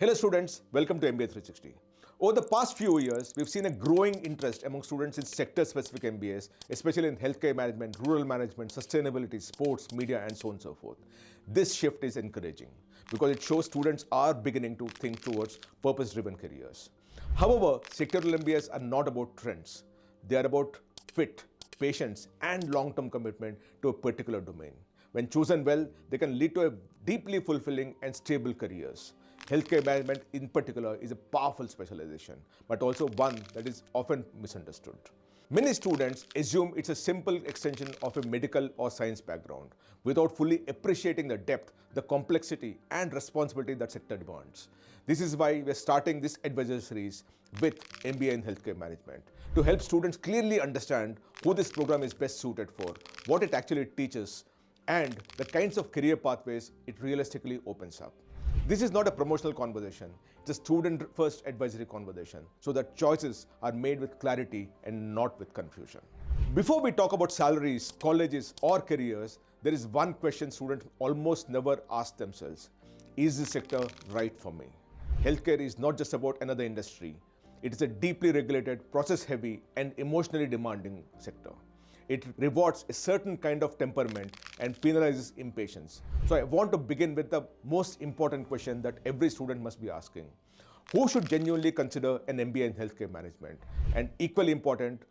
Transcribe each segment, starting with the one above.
Hello students, welcome to MBA 360. Over the past few years, we've seen a growing interest among students in sector-specific MBAs, especially in healthcare management, rural management, sustainability, sports, media, and so on and so forth. This shift is encouraging because it shows students are beginning to think towards purpose-driven careers. However, sectoral MBAs are not about trends. They are about fit, patience, and long-term commitment to a particular domain. When chosen well, they can lead to a deeply fulfilling and stable careers. Healthcare management in particular is a powerful specialization, but also one that is often misunderstood. Many students assume it's a simple extension of a medical or science background without fully appreciating the depth, the complexity, and responsibility that sector demands. This is why we're starting this advisor series with MBA in Healthcare Management to help students clearly understand who this program is best suited for, what it actually teaches, and the kinds of career pathways it realistically opens up. This is not a promotional conversation, it's a student-first advisory conversation so that choices are made with clarity and not with confusion. Before we talk about salaries, colleges, or careers, there is one question students almost never ask themselves. Is this sector right for me? Healthcare is not just about another industry. It is a deeply regulated, process-heavy, and emotionally demanding sector. It rewards a certain kind of temperament and penalizes impatience. So I want to begin with the most important question that every student must be asking. Who should genuinely consider an MBA in healthcare management? And equally important,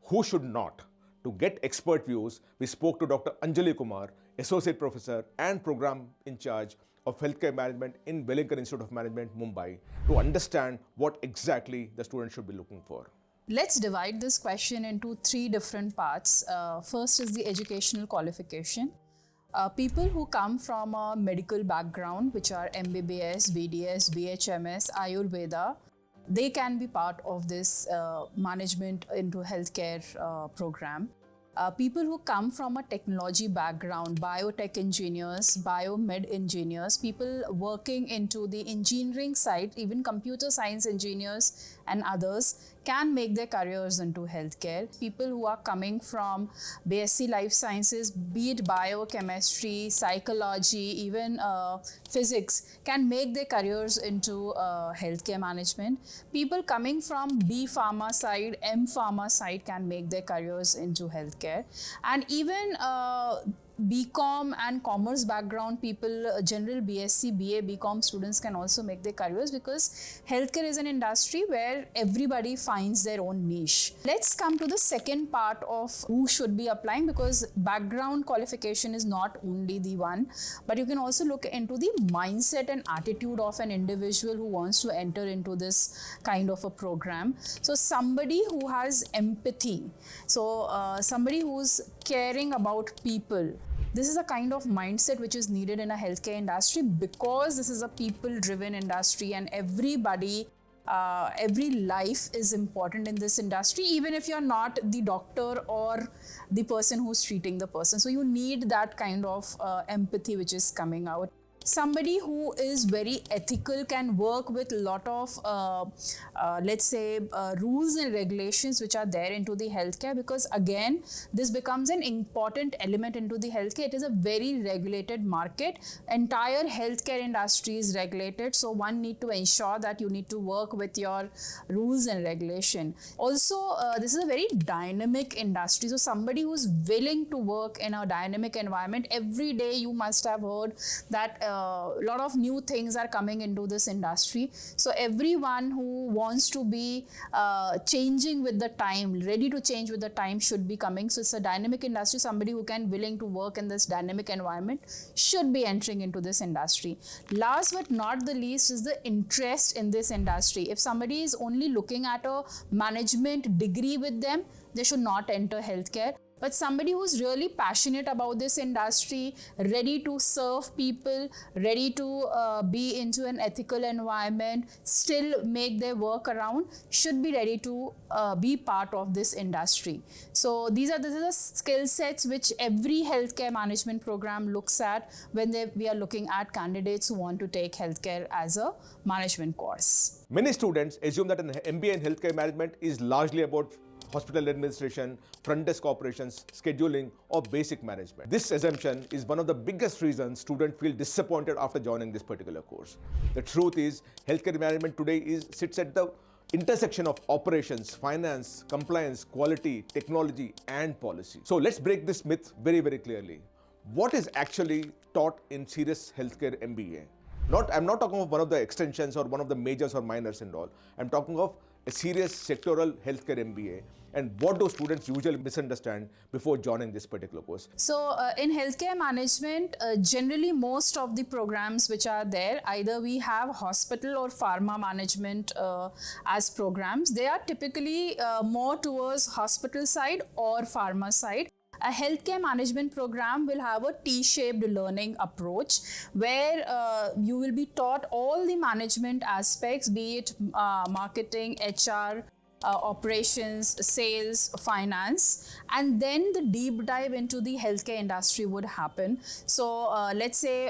who should not? To get expert views, we spoke to Dr. Anjali Kumar, Associate Professor and Program in charge of Healthcare Management in Wellington Institute of Management, Mumbai, to understand what exactly the student should be looking for. Let's divide this question into three different parts. First is the educational qualification. People who come from a medical background, which are MBBS, BDS, BHMS, Ayurveda, they can be part of this management into healthcare program. People who come from a technology background, biotech engineers, biomed engineers, people working into the engineering side, even computer science engineers and others can make their careers into healthcare. People who are coming from BSc Life Sciences, be it biochemistry, psychology, even physics, can make their careers into healthcare management. People coming from B Pharma side, M Pharma side can make their careers into healthcare. And even BCom and commerce background people, general BSc, BA, BCom students can also make their careers because healthcare is an industry where everybody finds their own niche. Let's come to the second part of who should be applying, because background qualification is not only the one, but you can also look into the mindset and attitude of an individual who wants to enter into this kind of a program. So somebody who has empathy, somebody who's caring about people. This is a kind of mindset which is needed in a healthcare industry because this is a people-driven industry and everybody, every life is important in this industry, even if you're not the doctor or the person who's treating the person. So you need that kind of empathy which is coming out. Somebody who is very ethical can work with a lot of, rules and regulations which are there into the healthcare, because again, this becomes an important element into the healthcare. It is a very regulated market. Entire healthcare industry is regulated. So one need to ensure that you need to work with your rules and regulation. Also, this is a very dynamic industry. So somebody who's willing to work in a dynamic environment, every day you must have heard that a lot of new things are coming into this industry. So everyone who wants to be changing with the time, ready to change with the time, should be coming. So it's a dynamic industry. Somebody who can willing to work in this dynamic environment should be entering into this industry. Last but not the least is the interest in this industry. If somebody is only looking at a management degree with them, they should not enter healthcare. But somebody who's really passionate about this industry, ready to serve people, ready to be into an ethical environment, still make their work around, should be ready to be part of this industry. So these are the skill sets which every healthcare management program looks at when we are looking at candidates who want to take healthcare as a management course. Many students assume that an MBA in healthcare management is largely about hospital administration, front desk operations, scheduling, or basic management. This assumption is one of the biggest reasons students feel disappointed after joining this particular course. The truth is, healthcare management today sits at the intersection of operations, finance, compliance, quality, technology, and policy. So let's break this myth very, very clearly. What is actually taught in serious healthcare MBA? I'm not talking of one of the extensions or one of the majors or minors and all. I'm talking of a serious sectoral healthcare MBA, and what do students usually misunderstand before joining this particular course? So in healthcare management, generally most of the programs which are there, either we have hospital or pharma management as programs. They are typically more towards hospital side or pharma side. A healthcare management program will have a T-shaped learning approach where you will be taught all the management aspects, be it marketing, HR, operations, sales, finance, and then the deep dive into the healthcare industry would happen. So let's say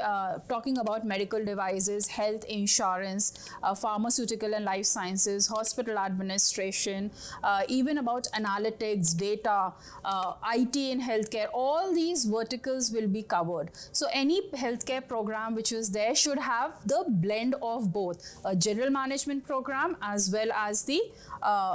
talking about medical devices, health insurance, pharmaceutical and life sciences, hospital administration, even about analytics, data, IT in healthcare, all these verticals will be covered. So any healthcare program which is there should have the blend of both a general management program as well as the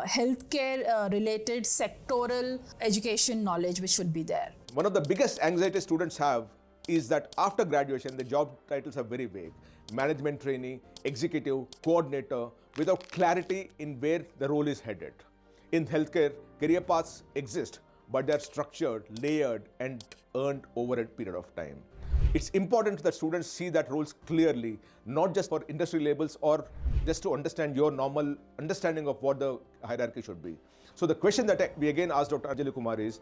healthcare related sectoral education knowledge which should be there. One of the biggest anxiety students have is that after graduation, the job titles are very vague. Management trainee, executive, coordinator, without clarity in where the role is headed. In healthcare, career paths exist, but they are structured, layered, and earned over a period of time. It's important that students see that roles clearly, not just for industry labels or just to understand your normal understanding of what the hierarchy should be. So the question that we again asked Dr. Anjali Kumar is,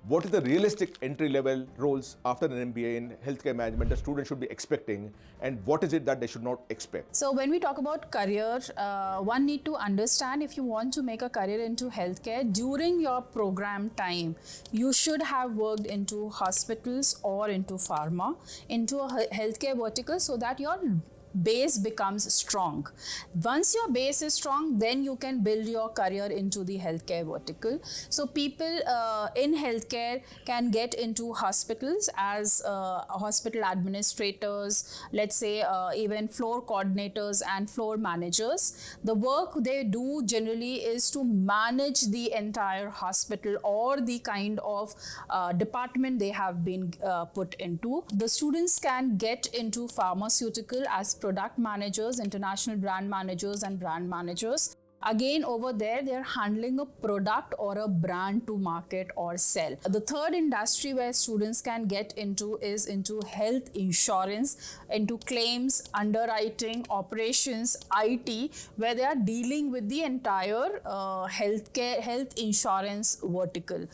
what is the realistic entry-level roles after an MBA in healthcare management that students should be expecting, and what is it that they should not expect? So when we talk about career, one need to understand if you want to make a career into healthcare, during your program time, you should have worked into hospitals or into pharma, into a healthcare vertical, so that your base becomes strong. Once your base is strong, then you can build your career into the healthcare vertical. So people in healthcare can get into hospitals as hospital administrators, let's say even floor coordinators and floor managers. The work they do generally is to manage the entire hospital or the kind of department they have been put into. The students can get into pharmaceutical as product managers, international brand managers, and brand managers. Again, over there, they're handling a product or a brand to market or sell. The third industry where students can get into is into health insurance, into claims, underwriting, operations, IT, where they are dealing with the entire health insurance vertical.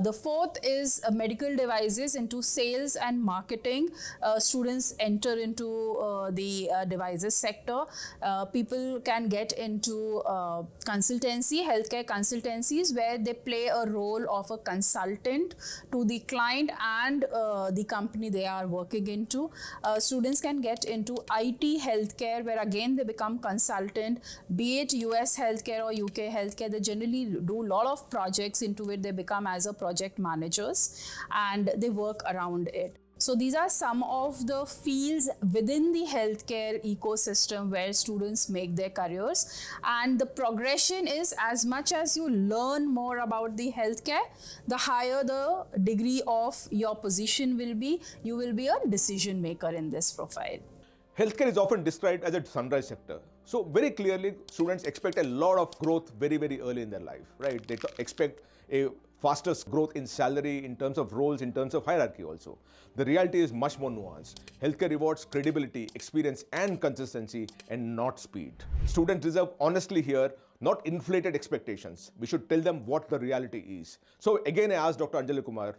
The fourth is medical devices, into sales and marketing. Students enter into the devices sector. People can get into consultancy, healthcare consultancies, where they play a role of a consultant to the client and the company they are working into. Students can get into IT healthcare, where again they become consultant, be it US healthcare or UK healthcare. They generally do a lot of projects into it. They become as a project managers and they work around it. So these are some of the fields within the healthcare ecosystem where students make their careers, and the progression is, as much as you learn more about the healthcare, the higher the degree of your position will be. You will be a decision maker in this profile. Healthcare is often described as a sunrise sector. So very clearly, students expect a lot of growth very, very early in their life, right? They expect a faster growth in salary, in terms of roles, in terms of hierarchy also. The reality is much more nuanced. Healthcare rewards credibility, experience, and consistency, and not speed. Students deserve honestly here, not inflated expectations. We should tell them what the reality is. So again, I asked Dr. Anjali Kumar,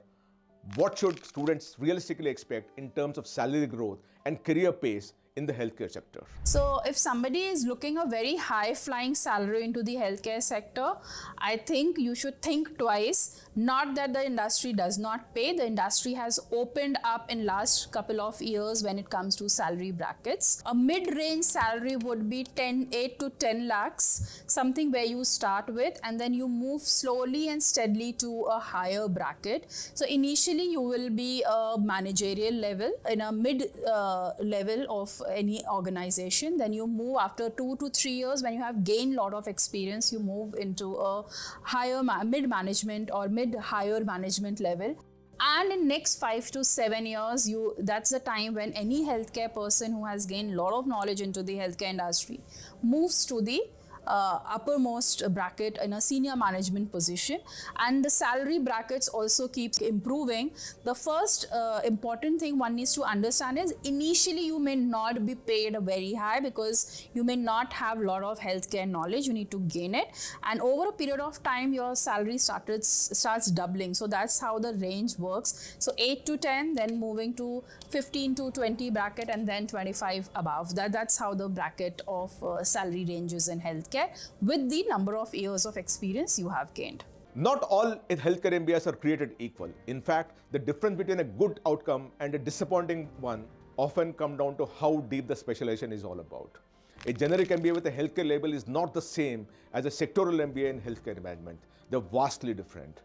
what should students realistically expect in terms of salary growth and career pace in the healthcare sector? So if somebody is looking a very high flying salary into the healthcare sector, I think you should think twice. Not that the industry does not pay. The industry has opened up in last couple of years when it comes to salary brackets. A mid-range salary would be 8 to 10 lakhs, something where you start with, and then you move slowly and steadily to a higher bracket. So initially you will be a managerial level in a mid level of any organization. Then you move after 2 to 3 years, when you have gained a lot of experience, you move into a higher mid-management or mid-higher management level. And in next 5 to 7 years, that's the time when any healthcare person who has gained a lot of knowledge into the healthcare industry moves to the uppermost bracket in a senior management position, and the salary brackets also keep improving. The first important thing one needs to understand is initially you may not be paid very high because you may not have a lot of healthcare knowledge. You need to gain it, and over a period of time your salary starts doubling. So that's how the range works. So 8 to 10, then moving to 15 to 20 bracket, and then 25 above. That's how the bracket of salary ranges in healthcare, with the number of years of experience you have gained. Not all healthcare MBAs are created equal. In fact, the difference between a good outcome and a disappointing one often come down to how deep the specialization is all about. A generic MBA with a healthcare label is not the same as a sectoral MBA in healthcare management. They're vastly different.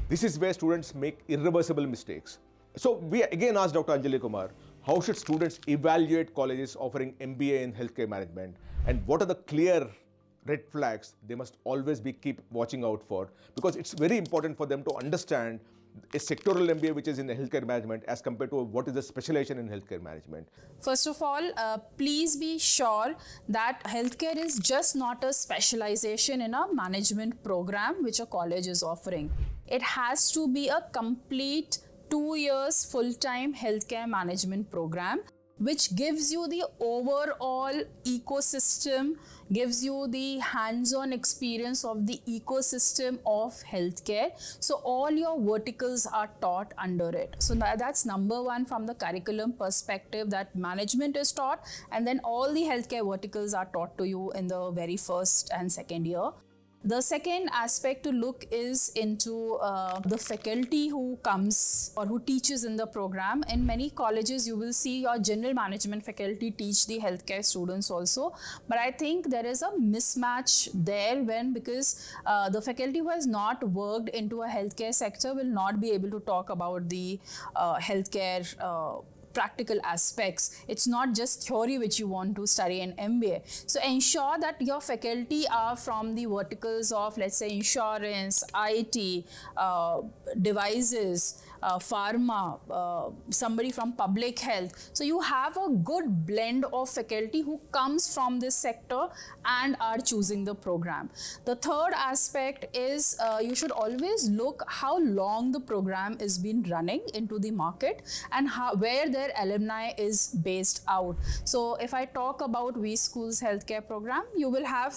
This is where students make irreversible mistakes. So we again asked Dr. Anjali Kumar, how should students evaluate colleges offering MBA in healthcare management, and what are the clear red flags they must always keep watching out for, because it's very important for them to understand a sectoral MBA which is in the healthcare management as compared to what is the specialization in healthcare management. First of all, please be sure that healthcare is just not a specialization in a management program which a college is offering. It has to be a complete 2 years full-time healthcare management program, which gives you the overall ecosystem, gives you the hands-on experience of the ecosystem of healthcare. So all your verticals are taught under it. So that's number one from the curriculum perspective, that management is taught, and then all the healthcare verticals are taught to you in the very first and second year. The second aspect to look is into the faculty who comes or who teaches in the program. In many colleges, you will see your general management faculty teach the healthcare students also. But I think there is a mismatch there because the faculty who has not worked into a healthcare sector will not be able to talk about the healthcare practical aspects. It's not just theory which you want to study in MBA. So ensure that your faculty are from the verticals of, let's say, insurance, IT, devices, pharma, somebody from public health. So you have a good blend of faculty who comes from this sector and are choosing the program. The third aspect is you should always look how long the program is been running into the market and where their alumni is based out. So if I talk about V School's healthcare program, you will have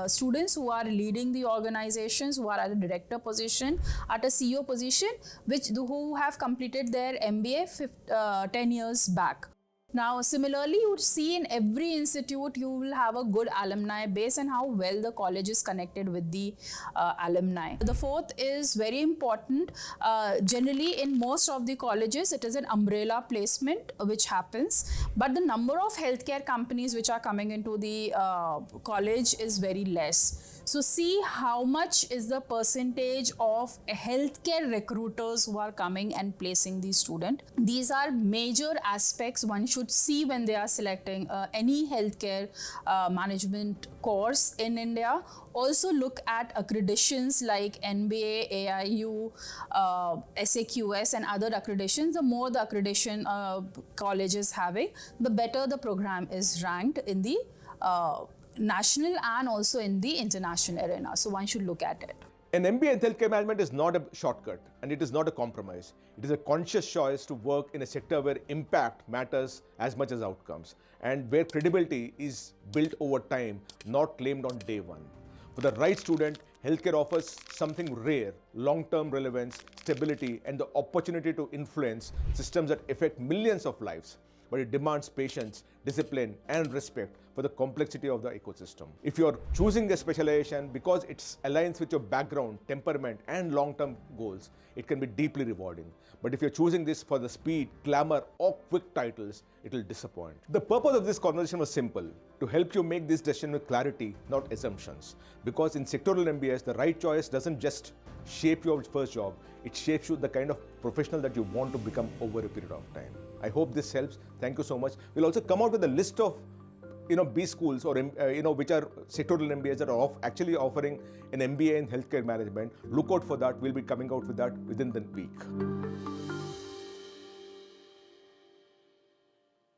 students who are leading the organizations, who are at a director position, at a CEO position, who have completed their MBA 10 years back. Now, similarly, you would see in every institute, you will have a good alumni base and how well the college is connected with the alumni. The fourth is very important. Generally, in most of the colleges, it is an umbrella placement which happens, but the number of healthcare companies which are coming into the college is very less. So see how much is the percentage of healthcare recruiters who are coming and placing the student. These are major aspects one should see when they are selecting any healthcare management course in India. Also look at accreditations like NBA, AIU, SAQS and other accreditations. The more the accreditation college is having, the better the program is ranked in the national and also in the international arena. So one should look at it. An MBA in healthcare management is not a shortcut and it is not a compromise. It is a conscious choice to work in a sector where impact matters as much as outcomes and where credibility is built over time, not claimed on day one. For the right student, healthcare offers something rare: long-term relevance, stability, and the opportunity to influence systems that affect millions of lives. but it demands patience, discipline, and respect for the complexity of the ecosystem. If you're choosing a specialization because it aligns with your background, temperament, and long-term goals, it can be deeply rewarding. But if you're choosing this for the speed, glamour, or quick titles, it will disappoint. The purpose of this conversation was simple: to help you make this decision with clarity, not assumptions. Because in sectoral MBAs, the right choice doesn't just shape your first job, it shapes you the kind of professional that you want to become over a period of time. I hope this helps. Thank you so much. We'll also come out with a list of B schools or which are sectoral MBAs that are actually offering an MBA in healthcare management. Look out for that. We'll be coming out with that within the week.